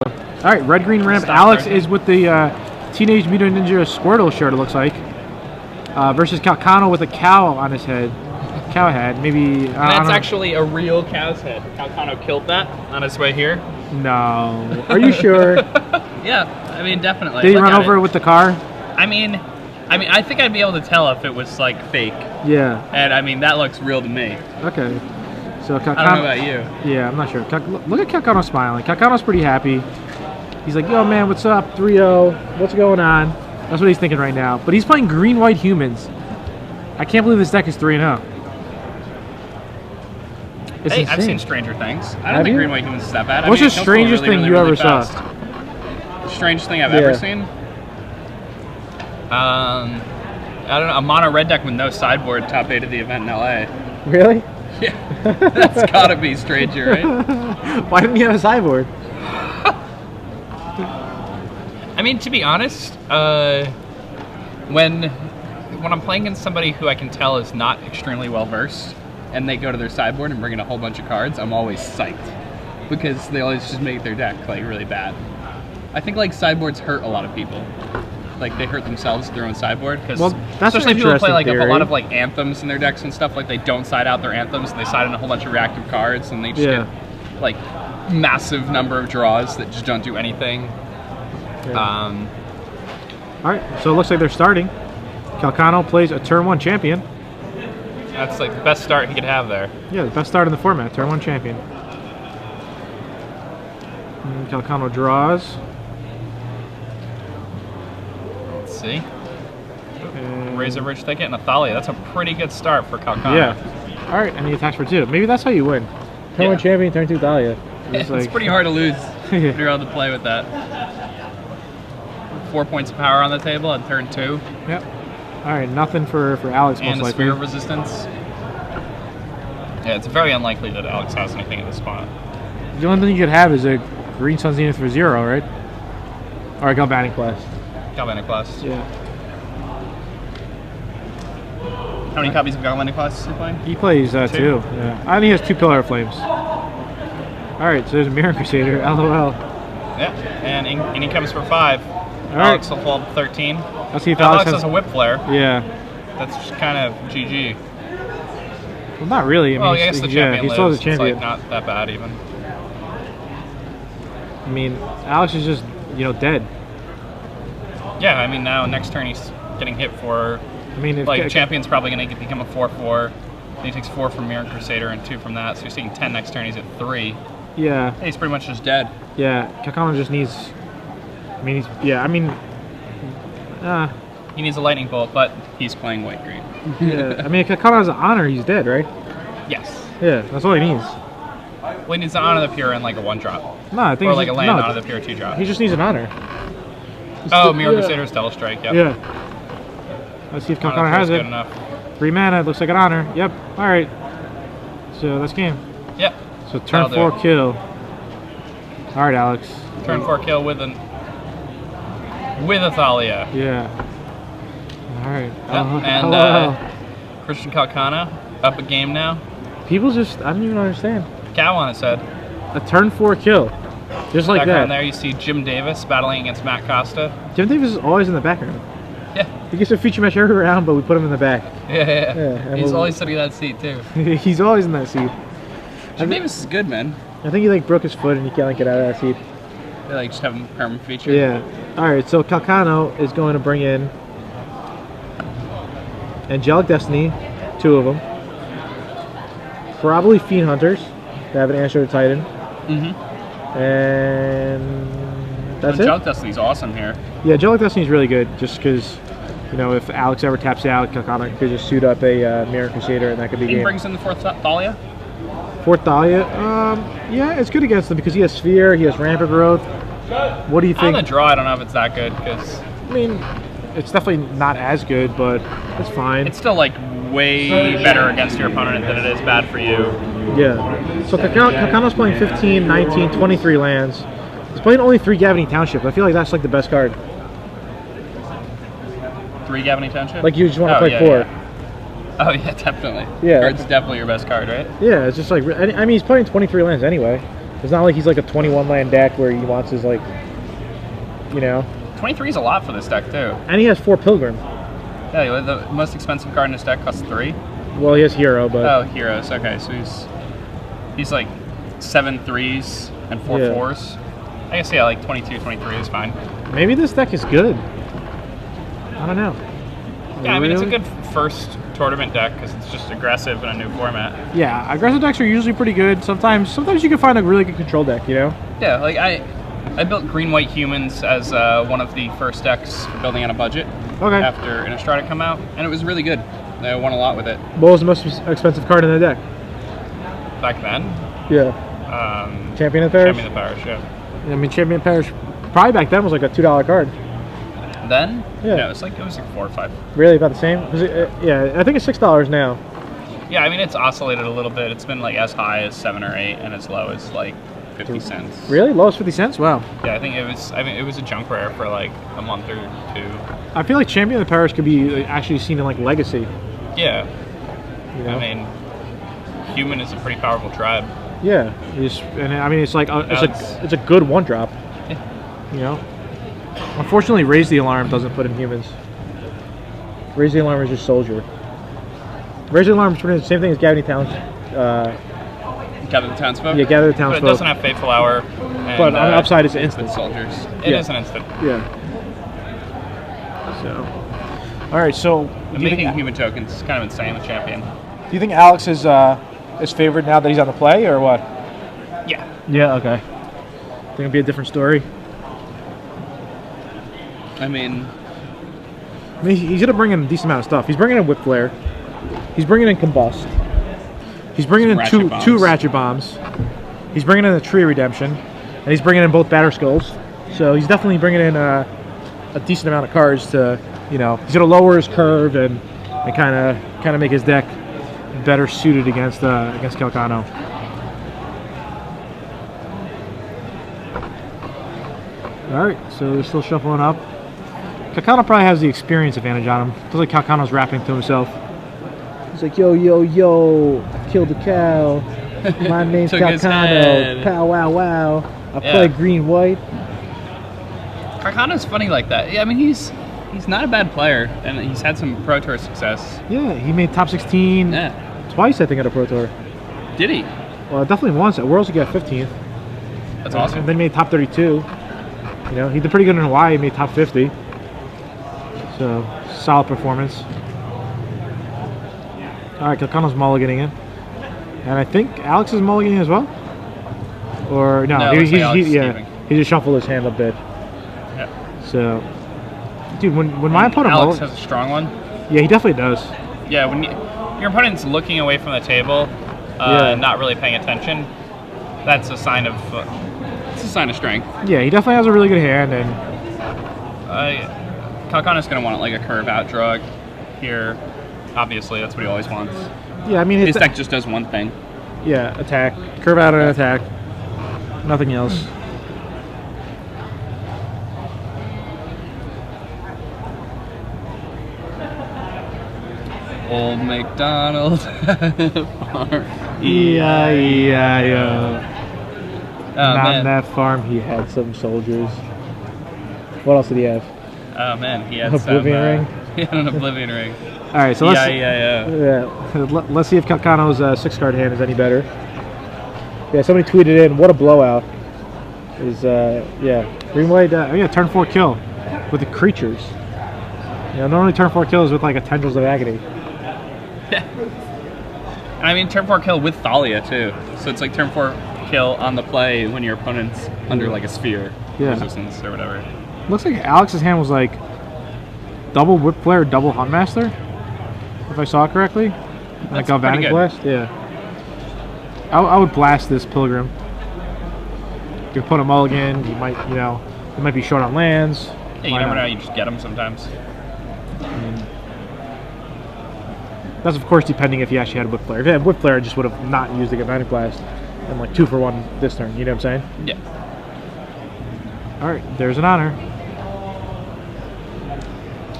All right, red green ramp. Alex is with the Teenage Mutant Ninja Squirtle shirt. It looks like versus Calcano with a cow on his head. Cow head, maybe. That's actually a real cow's head. Calcano killed that on his way here. No, are you sure? Yeah, I mean definitely. Did he run over it with the car? I mean, I think I'd be able to tell if it was like fake. Yeah. And I mean that looks real to me. Okay. So Calcano, I don't know about you. Yeah, I'm not sure. Look at Calcano smiling. Calcano's pretty happy. He's like, yo man, what's up? 3-0. What's going on? That's what he's thinking right now. But he's playing green-white humans. I can't believe this deck is 3-0. Hey, I've seen Stranger Things. I don't think Green White Humans is that bad. What's the strangest thing you ever saw? The strangest thing I've ever seen? I don't know. A mono red deck with no sideboard top 8 of the event in LA. Really? Yeah. That's gotta be stranger, right? Why didn't you have a sideboard? I mean, to be honest, when I'm playing against somebody who I can tell is not extremely well versed, and they go to their sideboard and bring in a whole bunch of cards, I'm always psyched because they always just make their deck like really bad. I think like sideboards hurt a lot of people. Like they hurt themselves with their own sideboard because especially people who play like a lot of like anthems in their decks and stuff. Like they don't side out their anthems and they side in a whole bunch of reactive cards and they just get like massive number of draws that just don't do anything. Yeah. All right, so it looks like they're starting. Calcano plays a turn 1 champion. That's like the best start he could have there. Yeah, the best start in the format, turn 1 champion. And Calcano draws. Let's see. Razor Ridge Thicket and a Thalia. That's a pretty good start for Calcano. Yeah. All right, and he attacks for 2. Maybe that's how you win. Turn 1 champion, turn 2 Thalia. It's pretty hard to lose if you're on the play with that. 4 points of power on the table at turn 2. Yep. All right, nothing for Alex, and most likely. And sphere resistance. Yeah, it's very unlikely that Alex has anything in this spot. The only thing you could have is a Green Sun Zenith for 0, right? Or a Galvanic Blast. Galvanic Blast. Yeah. How many copies of Galvanic Blast is he playing? He plays 2. Yeah. I think he has 2 Pillar of Flames. All right, so there's a Mirror Crusader, LOL. Yeah, and he comes for 5. All Alex right. will fall to 13. Let's see if Alex has a Whip Flare. Yeah. That's just kind of GG. Well, not really. I mean, I guess the champion he still has a champion. It's like not that bad even. I mean, Alex is just, dead. Yeah, I mean now next turn he's getting hit for. I mean, champion's probably going to become a 4/4. Then he takes 4 from Mirror Crusader and 2 from that, so he's taking 10 next turn. He's at 3. Yeah. He's pretty much just dead. Yeah, Calcano just needs. I mean, he needs a lightning bolt, but he's playing white green. Yeah, I mean, Calcano has an honor. He's dead, right? Yes. Yeah, that's all he needs. Well, he needs an honor the pure and like a 1-drop. No, I think. Or like a land honor the pure 2-drop. He just needs an honor. Mirror Crusader's Devil Strike. Yep. Yeah. Let's see if Calcano has it. Good enough. 3 mana. It looks like an honor. Yep. All right. So that's game. Yep. So turn 4 kill. All right, Alex. Turn 4 kill with a Thalia. Yeah. All right. Yep. And Christian Calcano up a game now. People just, I don't even understand. Cow on his head. A turn 4 kill. Just like that. There you see Jim Davis battling against Matt Costa. Jim Davis is always in the background. Yeah. He gets a feature match every round, but we put him in the back. Yeah. He's always sitting in that seat too. He's always in that seat. Jim Davis is good, man. I think he broke his foot and he can't get out of that seat. They just have him permanent feature. Yeah. All right. So Calcano is going to bring in Angelic Destiny, 2 of them. Probably Fiend Hunters. They have an answer to Titan. And that's Angelic Destiny's awesome here. Yeah, Angelic Destiny's really good. Just because, if Alex ever taps out, Calcano could just suit up a Mirror Crusader and that could be game. He brings in the 4th Thalia. 4th Thalia, yeah, it's good against him because he has Sphere, he has Rampant Growth. What do you think? On the draw, I don't know if it's that good because. I mean, it's definitely not as good, but it's fine. It's still way better against your opponent than it is bad for you. Yeah. So Calcano's playing 15, 19, 23 lands. He's playing only 3 Gavany Township. I feel like that's the best card. 3 Gavany Township? Like you just want to play 4. Yeah. Oh yeah, definitely. Yeah. Card's definitely your best card, right? Yeah, it's just I mean, he's playing 23 lands anyway. It's not like he's like a 21 land deck where he wants his like, you know. 23 is a lot for this deck too. And he has 4 Pilgrim. Yeah, the most expensive card in his deck costs 3. Well, he has Hero, but oh, heroes. Okay, so he's like 7 3s and 4 4s. I guess yeah, like 22, 23 is fine. Maybe this deck is good. I don't know. Yeah, I mean it's a good first tournament deck because it's just aggressive in a new format. Yeah, aggressive decks are usually pretty good. Sometimes you can find a really good control deck, you know? Yeah, like I built green-white humans as one of the first decks building on a budget. Okay. After Innistrad had come out, and it was really good. I won a lot with it. What was the most expensive card in the deck? Back then? Yeah. Champion of the Parish? Champion of the Parish, yeah. I mean, Champion of the Parish probably back then was like a $2 card. Then? Yeah. No, it was like 4 or 5. Really, about the same? Yeah, I think it's $6 now. Yeah, I mean it's oscillated a little bit. It's been like as high as 7 or 8, and as low as like 50 cents. Really? Lowest 50 cents? Wow. Yeah, I think it was. I mean, it was a junk rare for like a month or 2. I feel like Champion of the Parish could be actually seen in like Legacy. Yeah. You know? I mean, human is a pretty powerful tribe. Yeah, and I mean it's like it's a good 1-drop. Yeah. You know. Unfortunately, Raise the Alarm doesn't put in humans. Raise the Alarm is just Soldier. Raise the Alarm is pretty much the same thing as Gather the Gather the Townsfolk? Yeah, Gather the Townsfolk. But it doesn't have Fateful Hour. And, but on the upside, it's instant. Soldiers. It is an instant. Yeah. So, all right. So, making human tokens is kind of insane with Champion. Do you think Alex is favored now that he's on the play, or what? Yeah. Yeah. Okay. Think it'll be a different story. I mean, he's gonna bring in a decent amount of stuff. He's bringing in Whip Flare. He's bringing in Combust. He's bringing in two Ratchet Bombs. He's bringing in a Tree of Redemption, and he's bringing in both Batter Skulls. So he's definitely bringing in a decent amount of cards to, you know, he's gonna lower his curve and kind of make his deck better suited against Calcano. All right, so they're still shuffling up. Calcano probably has the experience advantage on him. Feels like Calcano's rapping to himself. He's like, yo, yo, yo, I killed a cow. My name's Calcano. Pow, wow, wow. I play green-white. Calcano's funny like that. Yeah, I mean, he's not a bad player, and he's had some Pro Tour success. Yeah, he made top 16 twice, I think, at a Pro Tour. Did he? Well, definitely once. At Worlds, he got 15th. That's awesome. And then he made top 32. You know, he did pretty good in Hawaii. He made top 50. So, solid performance. All right, Calcano's mulliganing in. And I think Alex is mulliganing as well? Or, no, he just shuffled his hand a bit. Yeah. So, dude, when my opponent Alex has a strong one? Yeah, he definitely does. Yeah, when your opponent's looking away from the table and not really paying attention, that's a sign of strength. Yeah, he definitely has a really good hand, and Calcano's gonna want like a curve out drug here. Obviously, that's what he always wants. Yeah, I mean his deck just does one thing. Yeah, attack, curve out and attack. Nothing else. Old MacDonald. E-I-E-I-O. On that farm, he had some soldiers. What else did he have? Oh man, he had Oblivion Ring. He had an Oblivion Ring. All right, so let's see if Calcano's 6-card hand is any better. Yeah, somebody tweeted in, what a blowout. Is green white. Turn 4 kill with the creatures. You know, normally turn 4 kills with like a Tendrils of Agony. Yeah. And I mean turn 4 kill with Thalia too. So it's like turn 4 kill on the play when your opponent's under like a sphere resistance or whatever. Looks like Alex's hand was like double Whip Flare, double Huntmaster, if I saw it correctly. Like Galvanic Blast. Yeah. I would blast this Pilgrim. You put a mulligan. You might be short on lands. Yeah, you never know. You just get them sometimes. That's of course depending if he actually had Whip Flare. If he had Whip Flare, I just would have not used the Galvanic Blast and like 2-for-1 this turn. You know what I'm saying? Yeah. All right, there's an honor.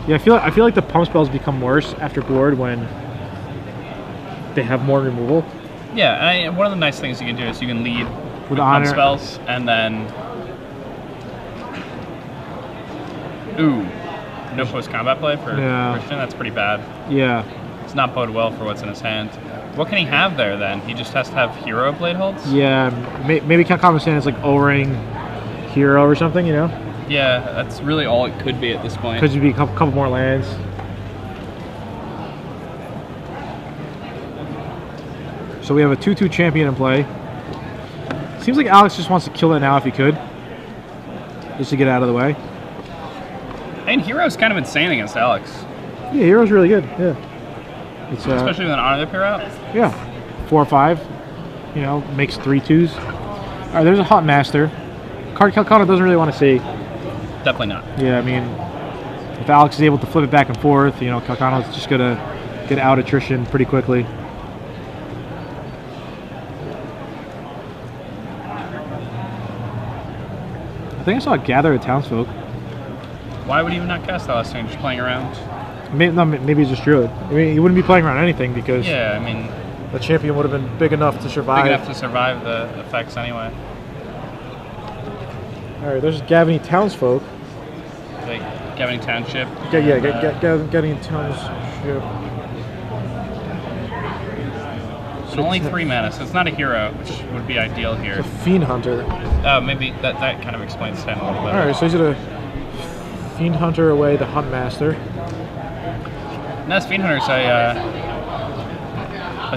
Yeah, I feel like the pump spells become worse after board when they have more removal. Yeah, and one of the nice things you can do is you can lead with pump honor. spells, and then no post combat play for Christian. That's pretty bad. Yeah. It's not bode well for what's in his hand. What can he have there then? He just has to have hero blade holds? Yeah, maybe Calcano saying it's like O-ring hero or something, you know? Yeah, that's really all it could be at this point. Could be a couple more lands. So we have a 2/2 champion in play. Seems like Alex just wants to kill it now if he could. Just to get out of the way. And hero's kind of insane against Alex. Yeah, hero's really good, yeah. It's, especially with an honor that pair out. Yeah, 4 or 5. You know, makes 3 2s. All right, there's a Hot Master. Card Calcano doesn't really want to see. Definitely not. Yeah, I mean, if Alex is able to flip it back and forth, you know, Calcano's just gonna get out attrition pretty quickly. I think I saw a Gather of Townsfolk. Why would he even not cast that last turn? Just playing around. Maybe he's just Druid. I mean, he wouldn't be playing around anything because yeah, I mean, the champion would have been big enough to survive. Big enough to survive the effects anyway. All right, there's Gavin Townsfolk. Like Gavin Township. Gavin Township. And only 3 mana, so it's not a hero, which would be ideal here. It's a Fiend Hunter. Oh, maybe that kind of explains him a little bit. All right, so he's gonna Fiend Hunter away the Hunt Master. And that's Fiend Hunter's a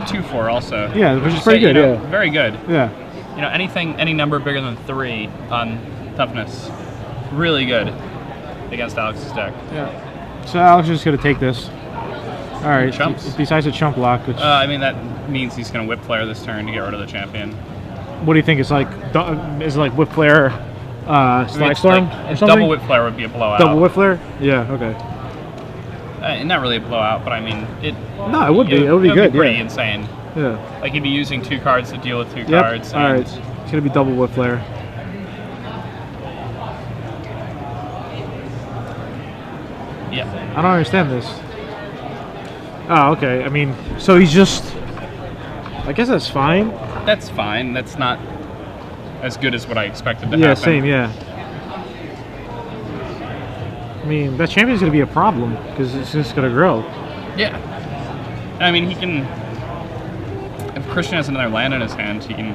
2/4 also. Yeah, which is pretty good. You know, yeah, very good. Yeah. You know, any number bigger than 3 on toughness, really good against Alex's deck. Yeah. So Alex is just gonna take this. All right. Chumps. Besides a chump block, which I mean that means he's gonna whip flare this turn to get rid of the champion. what do you think? It's like whip flare, Slag Storm like, or something? Double whip flare would be a blowout. Double whip flare? Yeah. Okay. Not really a blowout, but I mean it. No, it would be. It would be good. Pretty Yeah. insane. Yeah. Like he'd be using 2 cards to deal with 2 Yep. cards. All right. It's gonna be double whip flare. Yeah. I don't understand this. Oh, okay. I mean, so he's just. I guess that's fine. That's fine. That's not as good as what I expected to Yeah, happen. same. Yeah. I mean, that champion's gonna be a problem because it's just gonna grow. Yeah. I mean, he can. If Christian has another land in his hand, he can.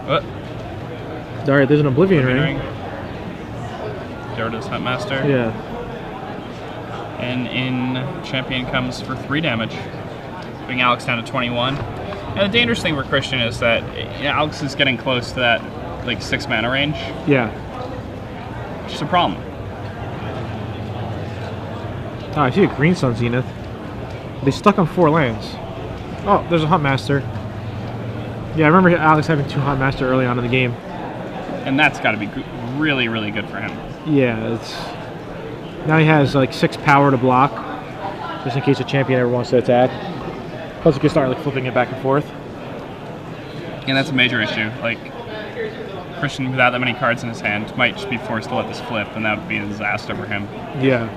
What? All right, there's an Oblivion Ring. Get rid of this Huntmaster. Yeah. And in champion comes for 3 damage, bringing Alex down to 21. And the dangerous thing for Christian is that Alex is getting close to that like 6 mana range. Yeah. Which is a problem. Oh, I see a Green Sun Zenith. They stuck on 4 lands. Oh, there's a Huntmaster. Yeah, I remember Alex having 2 Huntmaster early on in the game. And that's got to be really, really good for him. Yeah, it's now he has like 6 power to block, just in case a champion ever wants to attack. Plus, he can start like flipping it back and forth. And that's a major issue. Like Christian, without that many cards in his hand, might just be forced to let this flip, and that would be a disaster for him. Yeah.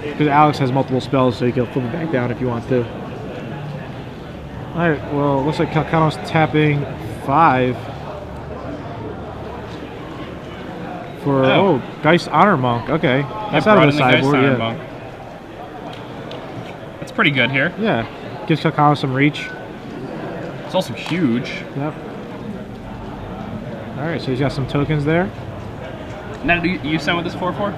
Because Alex has multiple spells, so he can flip it back down if he wants to. Alright, well, looks like Calcano's tapping 5. For, Geist Honor Monk. Okay. That's out of the sideboard, yeah. Monk. That's pretty good here. Yeah. Gives Calcano some reach. It's also huge. Yep. Alright, so he's got some tokens there. Now, do you send with this 4/4?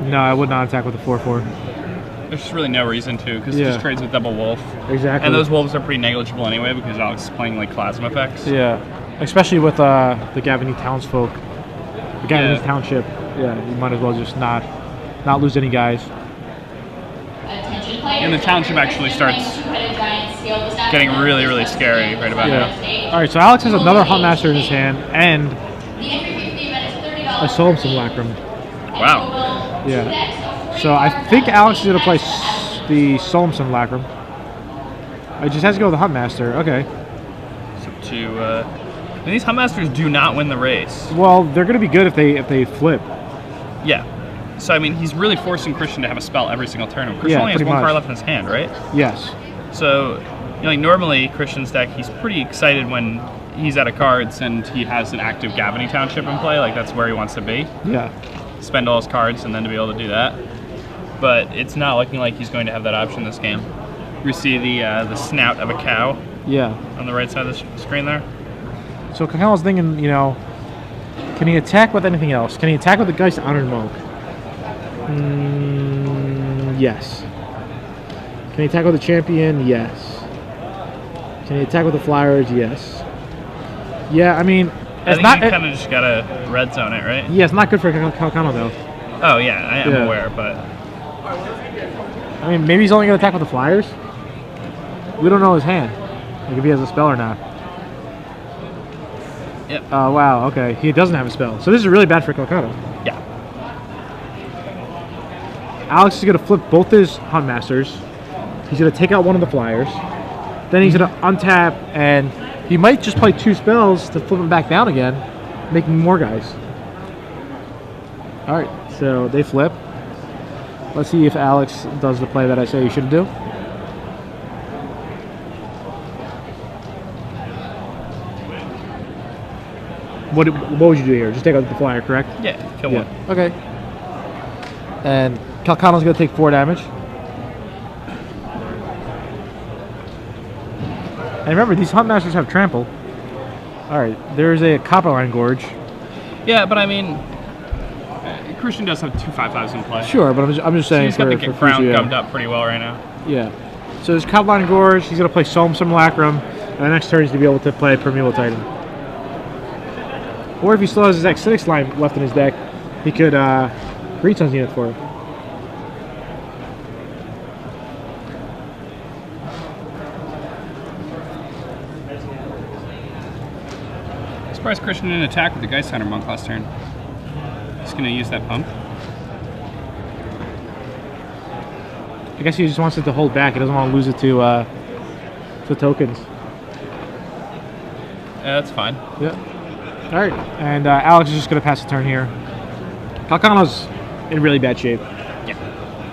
No, I would not attack with the 4/4. There's just really no reason to, because it just trades with double wolf. Exactly. And those wolves are pretty negligible anyway, because Alex is playing like plasma effects. Yeah. Especially with the Gavin Townsfolk. The Gavin Township. Yeah, you might as well just not lose any guys. And the township actually starts getting really, really scary right about now. Alright, so Alex has another Huntmaster in his hand and a Solemn Lacrum. Wow. Yeah. So I think Alex is going to play the Solemn Lacrum. It just has to go with the Huntmaster. Okay. So and these Huntmasters do not win the race. Well, they're going to be good if they flip. Yeah. So, I mean, he's really forcing Christian to have a spell every single turn. Christian Yeah, only has pretty one much. card left in his hand, right? Yes. So, like normally Christian's deck, he's pretty excited when he's out of cards and he has an active Gavany Township in play. Like, that's where he wants to be. Yeah. Spend all his cards and then to be able to do that. But it's not looking like he's going to have that option this game. We see the snout of a cow Yeah. on the right side of the screen there. So Calcano's thinking, can he attack with anything else? Can he attack with the Geist Honored Monk? Yes. Can he attack with the Champion? Yes. Can he attack with the Flyers? Yes. Yeah, I mean, I it's think not. you kind of just gotta red zone it, right? Yeah, it's not good for Calcano though. Oh yeah, I am Yeah. aware, but I mean, maybe he's only gonna attack with the Flyers. We don't know his hand, like if he has a spell or not. Yep. Oh wow. Okay, he doesn't have a spell, so this is really bad for Calcano. yeah. Alex is gonna flip both his Huntmasters. He's gonna take out one of the Flyers. Then he's gonna untap, and he might just play 2 spells to flip him back down again, making more guys. All right, so they flip. Let's see if Alex does the play that I say he should do. What would you do here? Just take out the Flyer, correct? Yeah, kill one. Okay. And Calcano's gonna take 4 damage. And remember, these Huntmasters have trample. Alright, there's a Copperline Gorge. Yeah, but I mean, Christian does have 2 5/5s in play. Sure, but I'm just saying He's got the for crown future, gummed up pretty well right now. Yeah. So there's Copperline Gorge, he's gonna play Solemn Simulacrum, and the next turn he's gonna be able to play Primeval Titan. Or if he still has his X6 line left in his deck, he could Green Sun's unit for it. I'm surprised Christian didn't attack with the Geist Hunter Monk last turn. He's gonna use that pump. I guess he just wants it to hold back. He doesn't want to lose it to tokens. Yeah, that's fine. Yep. All right, and Alex is just gonna pass the turn here. Calcano's in really bad shape. Yeah.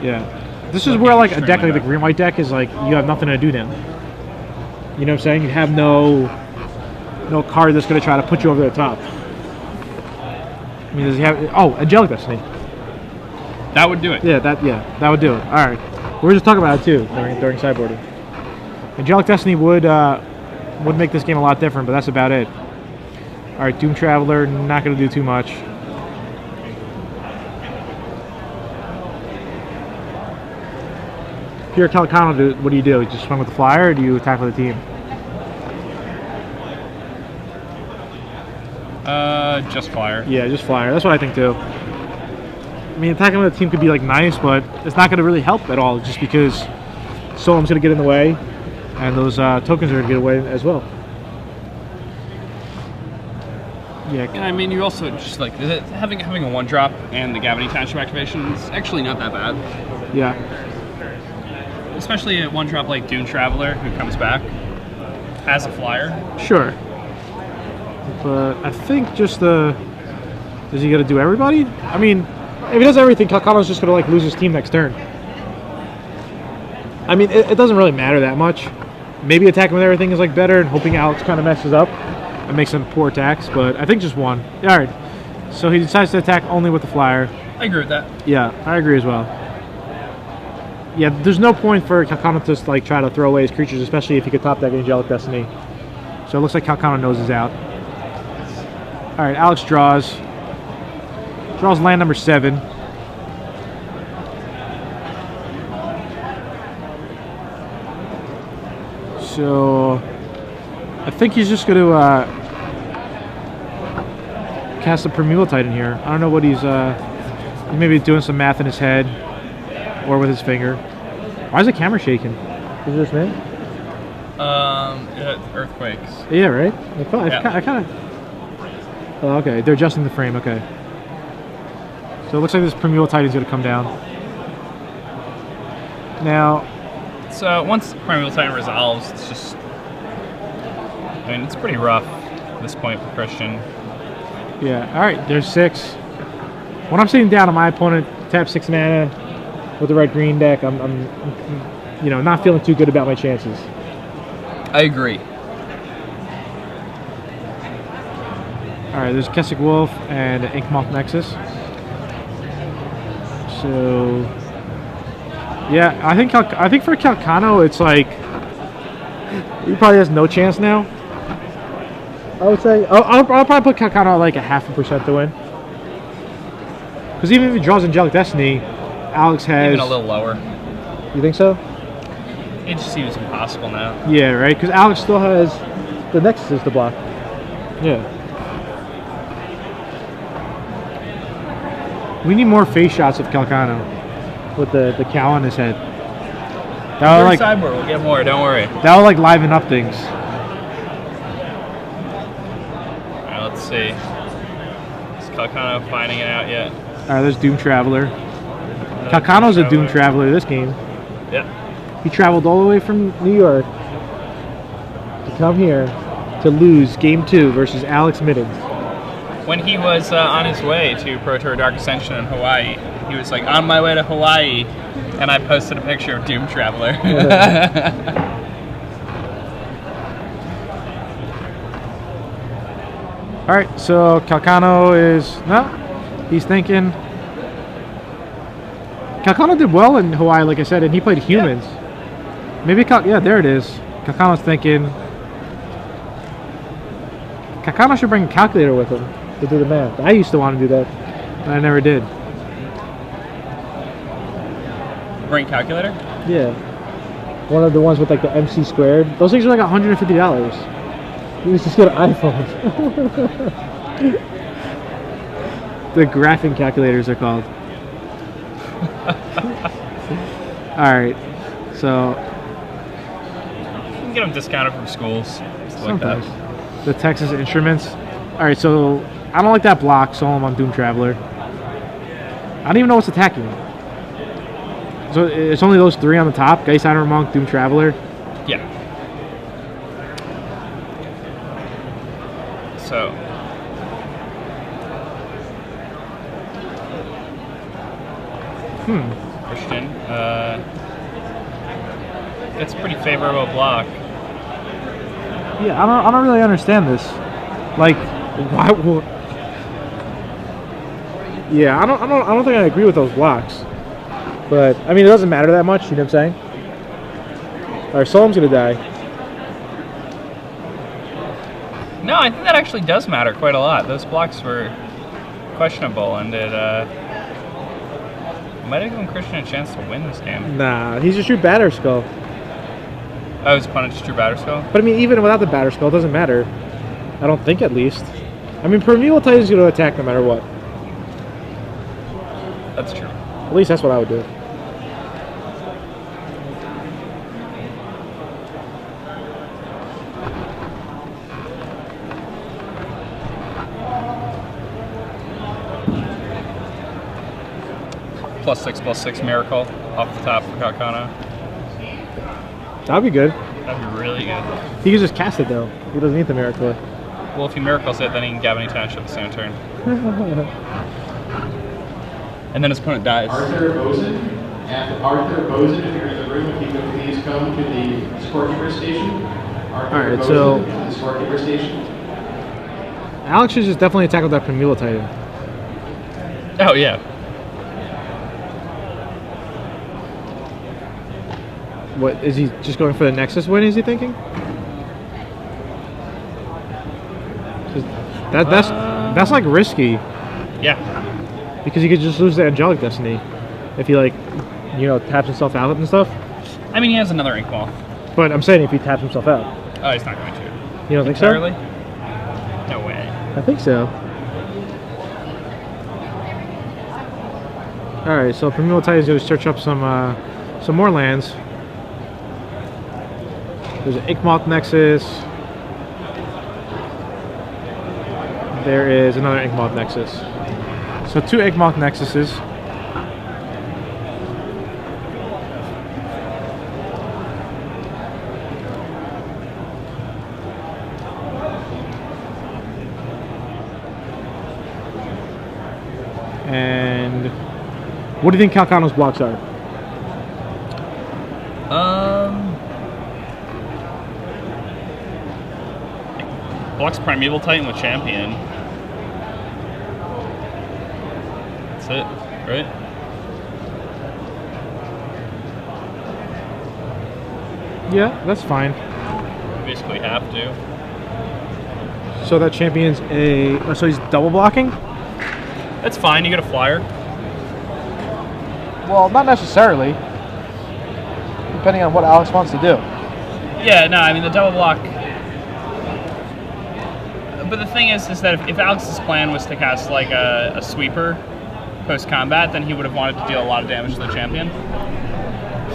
Yeah. This is where like a deck like the bad. green-white deck is like you have nothing to do now. You know what I'm saying? You have no card that's gonna try to put you over the top. I mean, does he have? Oh, Angelic Destiny. That would do it. Yeah, that would do it. All right, we were just talking about it too during sideboarding. Angelic Destiny would make this game a lot different, but that's about it. All right, Doom Traveler, not going to do too much. If you're Calcano, what do you do? You just swing with the Flyer, or do you attack with the team? Just Flyer. Yeah, just Flyer. That's what I think too. I mean, attacking with the team could be like nice, but it's not going to really help at all, just because Solemn's going to get in the way, and those tokens are going to get away as well. Yeah. And I mean, you also just like having a 1-drop and the Gavany Township activation is actually not that bad. Yeah. Especially a 1-drop like Doom Traveler who comes back as a Flyer. Sure. But I think just is he gonna do everybody? I mean, if he does everything, Calcano's just gonna like lose his team next turn. I mean, it doesn't really matter that much. Maybe attacking with everything is like better, and hoping Alex kind of messes up and makes some poor attacks. But I think just one. All right. So he decides to attack only with the Flyer. I agree with that. Yeah, I agree as well. Yeah, there's no point for Calcano to like try to throw away his creatures, especially if he could top deck Angelic Destiny. So it looks like Calcano knows he's out. All right, Alex draws land number 7. So I think he's just going to cast a Primeval Titan here. I don't know what he's maybe doing some math in his head or with his finger. Why is the camera shaking? Is this me? Earthquakes. Yeah, right. I kind of. Oh, okay, they're adjusting the frame. Okay. So it looks like this Primeval Titan's going to come down. Now. So once Primeval Titan resolves, it's just. I mean, it's pretty rough at this point for Christian. Yeah. All right. There's 6. When I'm sitting down and my opponent tap 6 mana with the red green deck, I'm you know, not feeling too good about my chances. I agree. All right, there's Kessick Wolf and Inkmoth Nexus. So yeah, I think for Calcano, it's like he probably has no chance now. I would say I'll probably put Calcano at like a 0.5% to win. Because even if he draws Angelic Destiny, Alex has Even a little lower. You think so? It just seems impossible now. Yeah, right. Because Alex still has the Nexuses to block. Yeah. We need more face shots of Calcano with the cow on his head. That would, like, sideboard, we'll get more, don't worry. that would like liven up things. Alright, let's see. Is Calcano finding it out yet? Alright, there's Doom Traveler. Calcano's a Doom Traveler this game. Yep. He traveled all the way from New York to come here to lose Game 2 versus Alex Mitteness. When he was on his way to Pro Tour Dark Ascension in Hawaii, he was like, on my way to Hawaii, and I posted a picture of Doom Traveler. Alright, so Calcano is... No, he's thinking... Calcano did well in Hawaii, like I said, and he played humans. Yeah. Maybe yeah, there it is. Calcano's thinking... Calcano should bring a calculator with him to do the math. I used to want to do that, but I never did. Bring calculator? Yeah. One of the ones with like the MC squared. Those things are like $150. You just get an iPhone. The graphing calculators are called. Alright, so... You can get them discounted from schools. Stuff like that. The Texas Instruments. Alright, so I don't like that block, so I'm on Doom Traveler. I don't even know what's attacking. So it's only those three on the top: Geist Iron Monk, Doom Traveler. Yeah. So. Christian. It's a pretty favorable block. Yeah, I don't really understand this. Like, why would... Yeah, I don't think I agree with those blocks. But I mean, it doesn't matter that much. You know what I'm saying? All right, Solemn's gonna die. No, I think that actually does matter quite a lot. Those blocks were questionable, and it might have given Christian a chance to win this game. Nah, he's just true Batter Skull. Oh, his opponent's true Batter Skull? But I mean, even without the Batter Skull, it doesn't matter. I don't think, at least. I mean, Primeval Titan's gonna attack no matter what. That's true. At least that's what I would do. +6/+6 Miracle off the top for Calcano. That'd be good. That'd be really good. He can just cast it, though. He doesn't need the Miracle. Well, if he Miracles it, then he can Gavin Township the same turn. And then his opponent dies. Arthur Bozen, if you're in the room, if you could please come to the Scorekeeper station. Alright, so the Scorekeeper station. Alex should just definitely attack with that Primeval Titan. Oh, yeah. What, is he just going for the Nexus win, is he thinking? That's like risky. Yeah. Because he could just lose the Angelic Destiny if he, like, you know, taps himself out and stuff. I mean, he has another Ink Moth. But I'm saying if he taps himself out. Oh, he's not going to. You don't think Entirely? so? No way. I think so. Alright, so Primeval Titan's going to search up some more lands. There's an Inkmoth Nexus. There is another Inkmoth Nexus. So 2 Inkmoth Nexuses. And What do you think Calcano's blocks are? Blocks Primeval Titan with Champion. That's it, right? Yeah, that's fine. You basically have to. So that champion's so he's double blocking? That's fine, you get a flyer. Well, not necessarily. Depending on what Alex wants to do. Yeah, no, I mean the double block. But the thing is that if Alex's plan was to cast like a sweeper post combat, then he would have wanted to deal a lot of damage to the champion.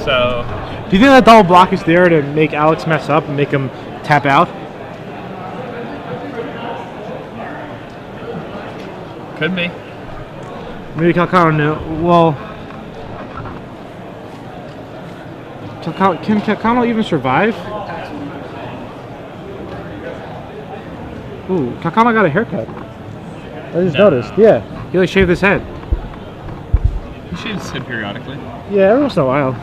So. Do you think that double block is there to make Alex mess up and make him tap out? Could be. Maybe Calcano knew. Well, can Calcano even survive? Ooh, Calcano got a haircut. I just noticed. Yeah, he like shaved his head. He shaves his head periodically. Yeah, every once in a while.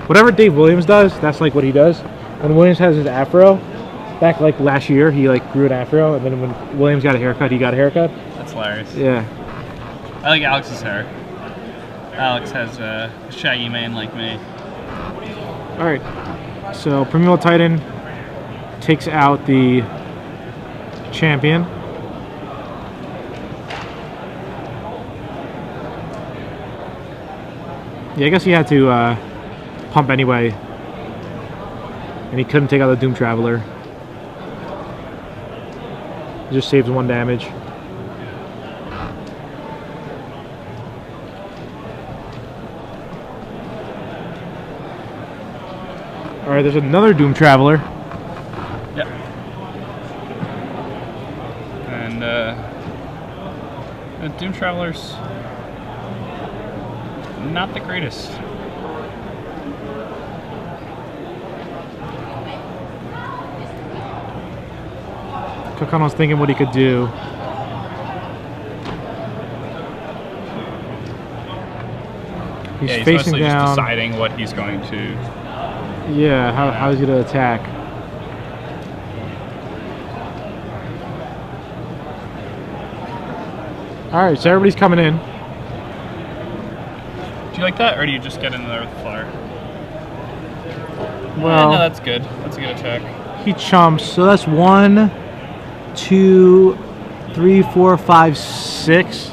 Whatever Dave Williams does, that's like what he does. When Williams has his afro, back like last year, he like grew an afro, and then when Williams got a haircut, he got a haircut. That's hilarious. Yeah. I like Alex's hair. Alex has a shaggy mane like me. All right. So Primeval Titan takes out the champion. Yeah, I guess he had to pump anyway, and he couldn't take out the Doom Traveler. He just saves 1 damage. All right, there's another Doom Traveler. Yep. And the Doom Traveler's not the greatest. Calcano's thinking what he could do. He's facing mostly down. just deciding what he's going to. Yeah, how he's gonna attack. All right, so everybody's coming in. Do you like that, or do you just get in there with the flyer? Well, no, that's good. That's a good attack. he chumps. So that's 1, 2, 3, 4, 5, 6.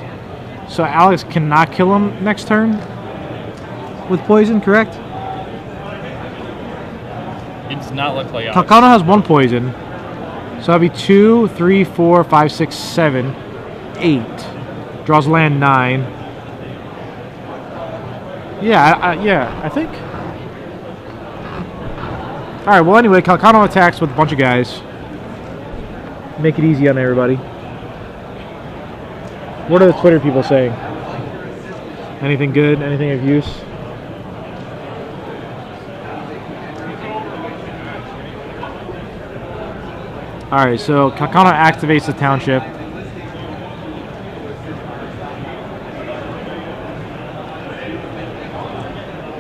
So Alex cannot kill him next turn with poison, correct? It does not look like Alex. Calcano has 1 poison. So that'd be 2, 3, 4, 5, 6, 7, 8. Draws land 9. Yeah, I think. All right. Well, anyway, Calcano attacks with a bunch of guys. Make it easy on everybody. What are the Twitter people saying? Anything good? Anything of use? All right. So Calcano activates the township.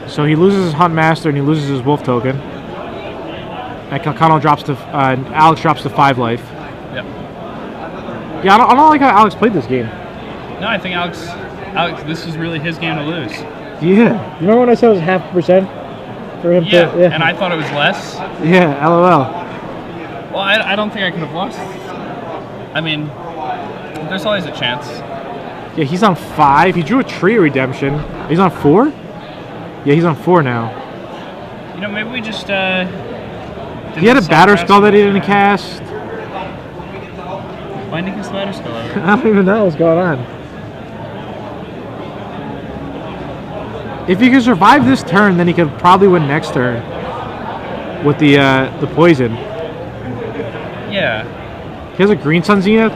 So he loses his Hunt Master and he loses his Wolf token. And Calcano drops to, Alex drops to 5 life. Yep. Yeah, I don't like how Alex played this game. No, I think Alex, this is really his game to lose. Yeah. You remember when I said it was 0.5% for him Yeah, to... Yeah, and I thought it was less. Yeah, LOL. Well, I don't think I could have lost. I mean, there's always a chance. Yeah, he's on 5. He drew a tree redemption. He's on 4? Yeah, he's on 4 now. You know, maybe we just, He had a Batter Skull that he didn't cast. Why didn't he cast the Batter Skull over? I don't even know what's going on. If he could survive this turn, then he could probably win next turn with the poison. Yeah. He has a Green Sun Zenith.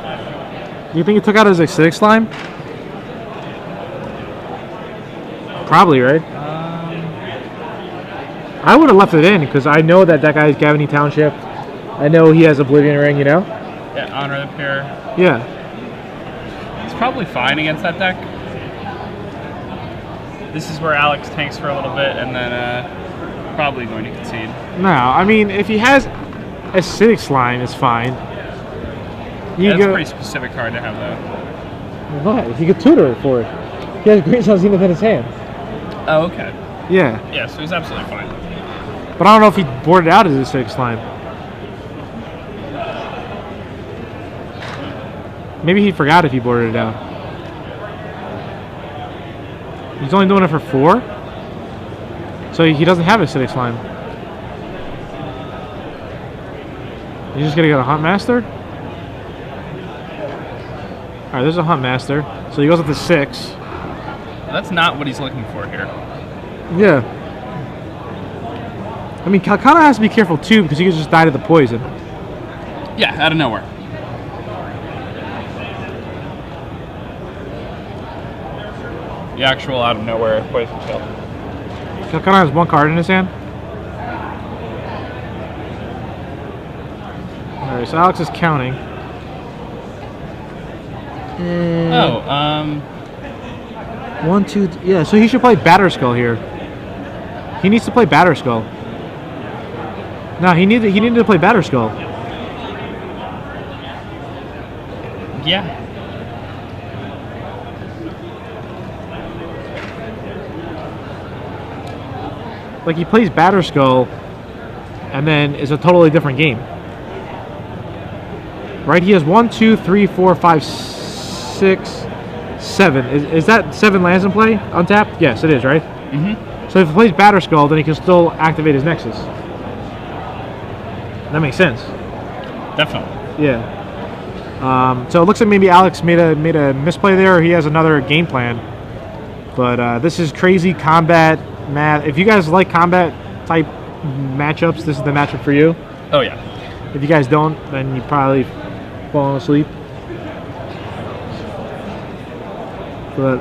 You think he took out his acidic slime? Probably, right? I would have left it in because I know that guy's Gavany Township. I know he has Oblivion Ring, you know? Yeah, Honor the Pure. Yeah. He's probably fine against that deck. this is where Alex tanks for a little bit and then probably going to concede. No, I mean, if he has acidic slime, it's fine. That's a pretty specific card to have, though. What? He could tutor it for it. He has Green Sun Zenith in his hand. Oh, okay. Yeah. Yeah, so he's absolutely fine. But I don't know if he boarded out his acidic slime. Maybe he forgot if he boarded it out. He's only doing it for 4? So he doesn't have acidic slime. He's just gonna get a Hunt Master? Alright, there's a Hunt Master. So he goes up to 6. That's not what he's looking for here. Yeah. I mean, Calcano has to be careful too because he could just die to the poison. Yeah, out of nowhere. The actual out of nowhere poison kill. Calcano has 1 card in his hand. Alright, so Alex is counting. Oh, 1, 2, yeah, so he should play Batterskull here. He needs to play Batterskull. No, he needed to play Batterskull. yeah. Like, he plays Batterskull, and then it's a totally different game. Right? He has 1, 2, 3, 4, 5, 6, 7. Is that 7 lands in play? Untapped? Yes, it is, right? Mm-hmm. So if he plays Batterskull, then he can still activate his Nexus. That makes sense. Definitely. Yeah. So it looks like maybe Alex made a misplay there, or he has another game plan. But this is crazy combat math. If you guys like combat type matchups, this is the matchup for you. Oh, yeah. If you guys don't, then you probably falling asleep. But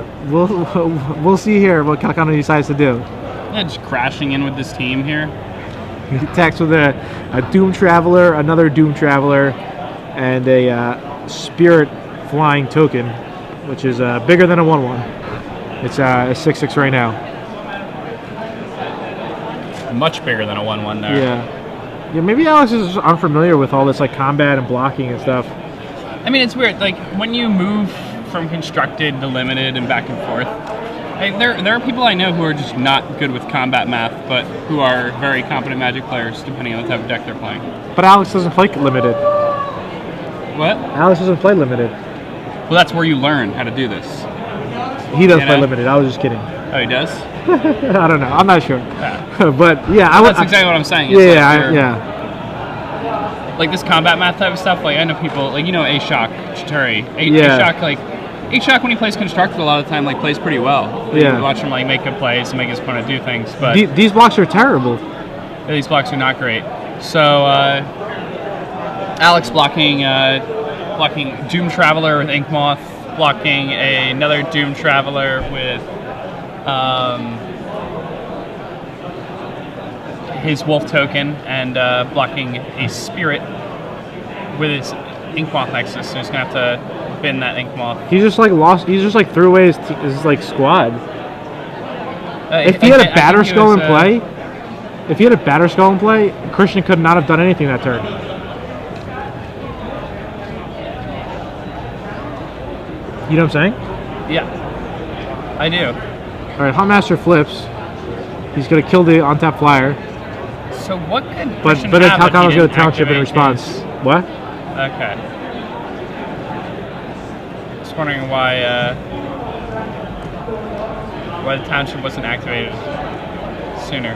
we'll see here what Calcano decides to do. Yeah, just crashing in with this team here. He attacks with a Doom Traveler, another Doom Traveler, and a Spirit Flying Token, which is bigger than a 1/1. It's a 6/6 right now. Much bigger than a 1/1 there. Yeah. Yeah, maybe Alex is just unfamiliar with all this like combat and blocking and stuff. I mean, it's weird. Like, when you move from constructed to limited and back and forth, there are people I know who are just not good with combat math, but who are very competent Magic players, depending on the type of deck they're playing. But Alex doesn't play limited. What? Alex doesn't play limited. Well, that's where you learn how to do this. He does You play know? limited. I was just kidding. Oh, he does? I don't know. I'm not sure. Yeah. But yeah, That's exactly what I'm saying. It's Yeah. Like this combat math type of stuff, like I know people, like, you know, A-Shock, Chituri. Yeah. A-Shock, like, A-Shock when he plays constructed a lot of the time, like, plays pretty well. Like, Yeah. you watch him, like, make good plays and make his opponent do things, but These blocks are terrible. these blocks are not great. So, Alex blocking Doom Traveler with Ink Moth, blocking another Doom Traveler with his Wolf token, and blocking a Spirit with his Ink Moth Nexus. So he's gonna have to bin that Ink Moth. He's just like lost. He's just like threw away his like squad. If he had a Batterskull in play, Christian could not have done anything that turn. You know what I'm saying? Yeah, I do. All right, Huntmaster flips. He's gonna kill the untapped flyer, So what could but Christian then have if he Calcano's gonna didn't township in activate response. his- What? Okay. Just wondering why the township wasn't activated sooner.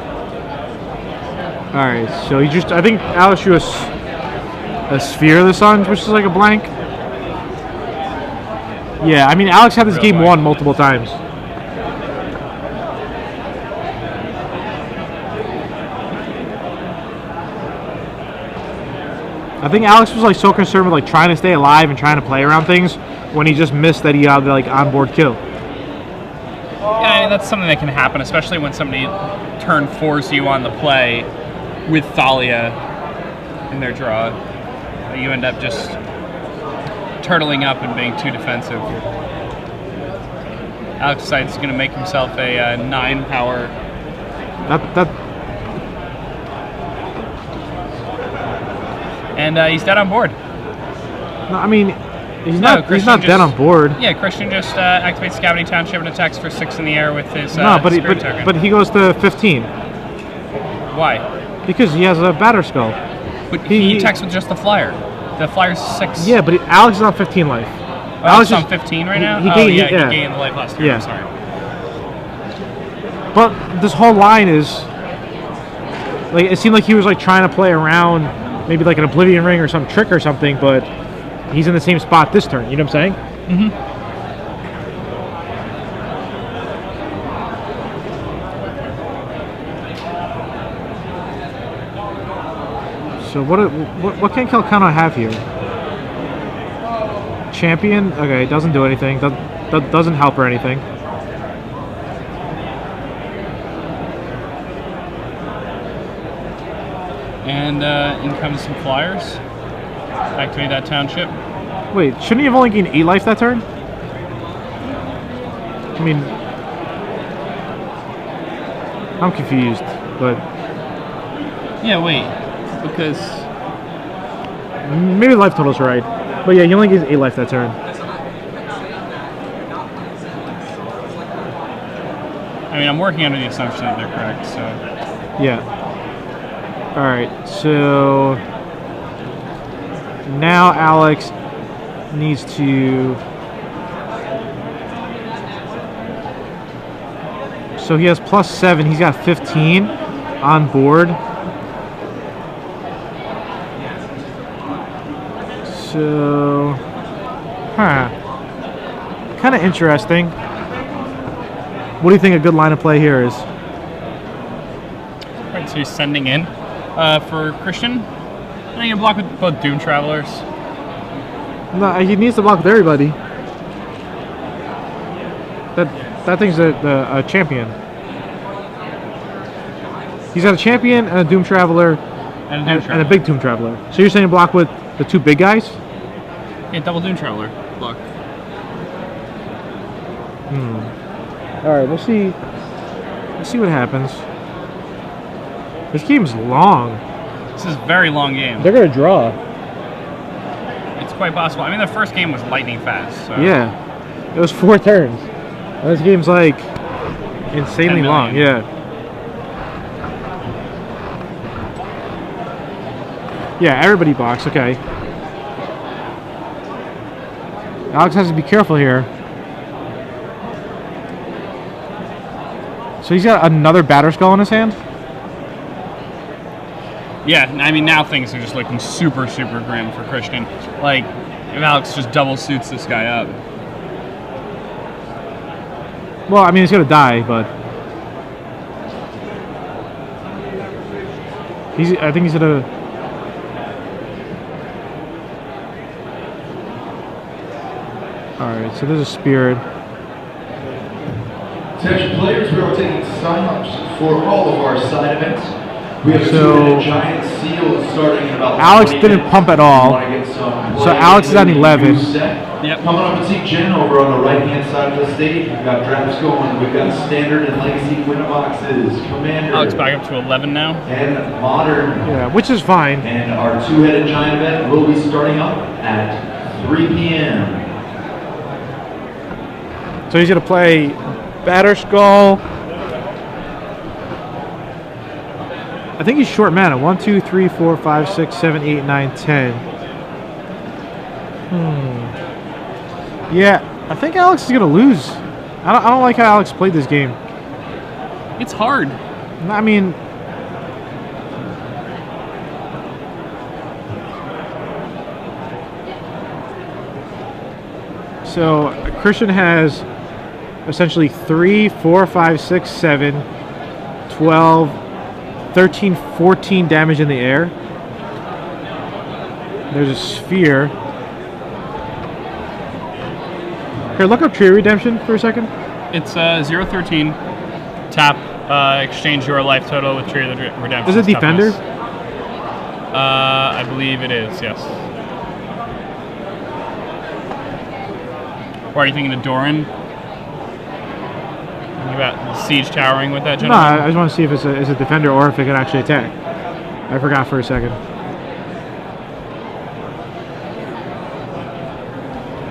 All right, so he just. I think Alex drew a Sphere of the Suns, which is like a blank. Yeah, I mean Alex had this Real game blank. won multiple times. I think Alex was like so concerned with like trying to stay alive and trying to play around things when he just missed that he had the like onboard kill. Yeah, I mean, that's something that can happen, especially when somebody turn 4s you on the play with Thalia in their draw. You end up just turtling up and being too defensive. Alex decides he's going to make himself a 9 power. And he's dead on board. No, I mean, he's not dead on board. Yeah, Christian just activates Scavity Township and attacks for 6 in the air with his spirit token. But he goes to 15. Why? Because he has a batter skull. But he attacks with just the flyer. The flyer's 6. Yeah, but Alex is on 15 life. Alex is on 15 right now? He gained the life last turn. Yeah. I'm sorry. But this whole line is like, it seemed like he was like trying to play around maybe like an Oblivion Ring or some trick or something, but he's in the same spot this turn. You know what I'm saying? Mm-hmm. So what can Calcano have here? Champion? Okay, doesn't do anything. Doesn't help or anything. And in comes some flyers. Activate that township. Wait, shouldn't he have only gained 8 life that turn? I mean, I'm confused, but yeah, wait, because maybe the life total's right. But yeah, he only gains 8 life that turn. I mean, I'm working under the assumption that they're correct, so Yeah. Alright, so now Alex needs to... So he has +7, he's got 15 on board. So... Kind of interesting. What do you think a good line of play here is? right, so he's sending in for Christian. And you can block with both Doom Travelers. No, he needs to block with everybody. That thing's a champion. He's got a champion and a Doom Traveler and a big Doom Traveler. So you're saying block with the 2 big guys? Yeah, double Doom Traveler. Block. Alright, we'll see. Let's see what happens. This game's long. This is a very long game. They're gonna draw. It's quite possible. I mean, the first game was lightning fast. So. Yeah. It was 4 turns. And this game's like insanely long. Yeah. Yeah, everybody blocks. Okay. Alex has to be careful here. So he's got another batter skull in his hand? Yeah, I mean, now things are just looking super, super grim for Christian. Like, if Alex just double suits this guy up. Well, I mean, he's gonna die, but I think he's gonna. All right, so there's a spirit. Attention players, we are taking sign-ups for all of our side events. We have a 2-minute giant seal starting in about Alex didn't minutes. pump at all. So Alex is on 11. Yep. Coming up and see Jen over on the right-hand side of the stage. We've got drafts going. We've got standard and legacy win boxes, commander. Alex back up to 11 now. And modern. Yeah, which is fine. And our 2-headed giant event will be starting up at 3 p.m. So he's gonna play Batter Skull. I think he's short mana. 1, 2, 3, 4, 5, 6, 7, 8, 9, 10. Yeah, I think Alex is gonna lose. I don't like how Alex played this game. It's hard. I mean, so Christian has essentially 3, 4, 5, 6, 7, 12, 13, 14 damage in the air. There's a sphere. Here, look up Tree Redemption for a second. It's 013. Tap, exchange your life total with Tree of the Redemption. Is it Defender? I believe it is, yes. Or are you thinking of Doran? about siege towering with that No, gentleman? I just want to see if it's a defender or if it can actually attack. I forgot for a second.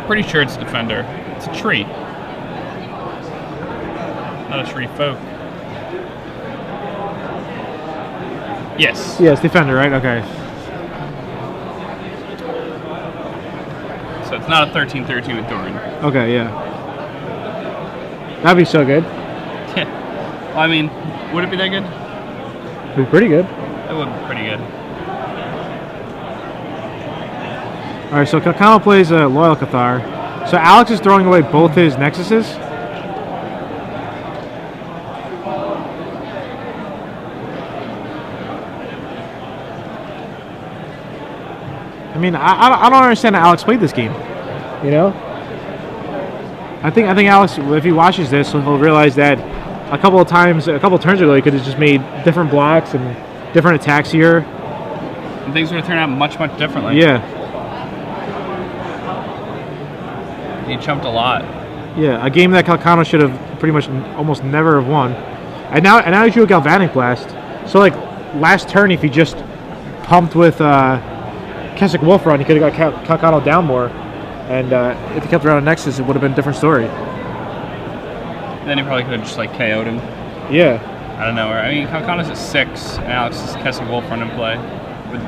Pretty sure it's defender. It's a tree. Not a tree folk. Yes. Yeah, it's defender, right? Okay. So it's not a 13-13 with Doran. Okay, yeah. That'd be so good. Well, I mean, would it be that good? It'd be pretty good. It would be pretty good. All right, so Calcano plays a Loyal Cathar. So Alex is throwing away both his Nexuses. I mean, I don't understand how Alex played this game. You know, I think Alex, if he watches this, he'll realize that a couple turns ago, he could have just made different blocks and different attacks here. And things would have turned out much differently. Yeah, He jumped a lot. yeah, a game that Calcano should have pretty much almost never have won. And now he drew a Galvanic Blast. So like last turn, if he just pumped with Keswick Wolf Run, he could have got Calcano down more. And if he kept around Nexus, it would have been a different story. Then he probably could have just like KO'd him Yeah. out of nowhere. I mean, Calcano's at 6, and Alex is Keswick Wolf Run in play with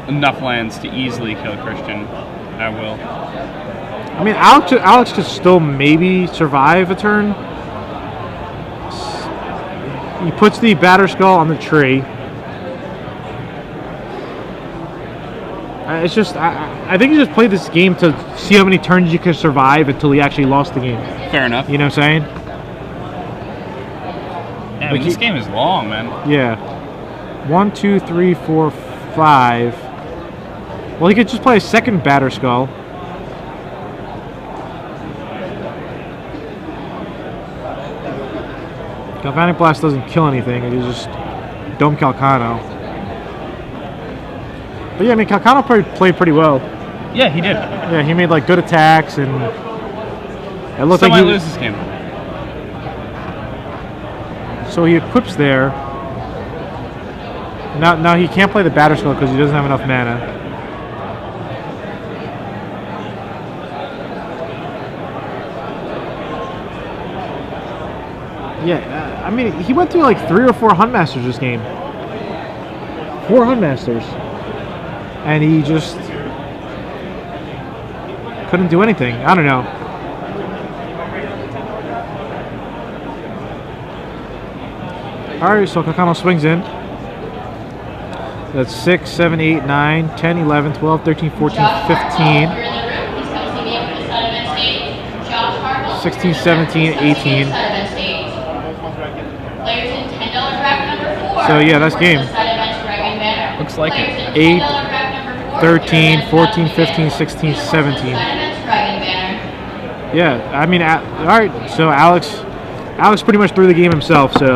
enough lands to easily kill Christian at will. I mean, Alex could still maybe survive a turn. He puts the Batter Skull on the tree. It's just, I think he just played this game to see how many turns you could survive until he actually lost the game. Fair enough. You know what I'm saying? Yeah, I mean, this game is long, man. Yeah. 1, 2, 3, 4, 5. Well, he could just play a second Batter Skull. Galvanic Blast doesn't kill anything. It just dome Calcano. But yeah, I mean, Calcano played pretty well. Yeah, he did. Yeah, he made like good attacks, and it looked Still like might he lose this game. So he equips there. Now he can't play the Batter Skull because he doesn't have enough mana. Yeah, I mean, he went through like 3 or 4 Huntmasters this game. 4 Huntmasters. And he just couldn't do anything. I don't know. Alright, so Calcano swings in. That's 6, 7, 8, 9, 10, 11, 12, 13, 14, 15. 16, 17, 18. So yeah, that's game. Looks like it. 8, 13, 14, 15, 16, 17. Yeah, I mean, alright, so Alex pretty much threw the game himself, so.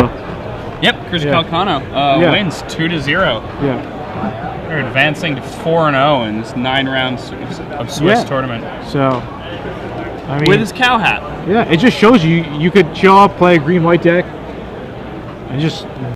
Yep, Chris Yeah. Calcano Yeah. wins 2-0. Yeah. They're advancing to 4-0 in this 9 rounds of Swiss Yeah. tournament. So, I mean, With his cow hat. yeah, it just shows you could show up, play a green-white deck, and just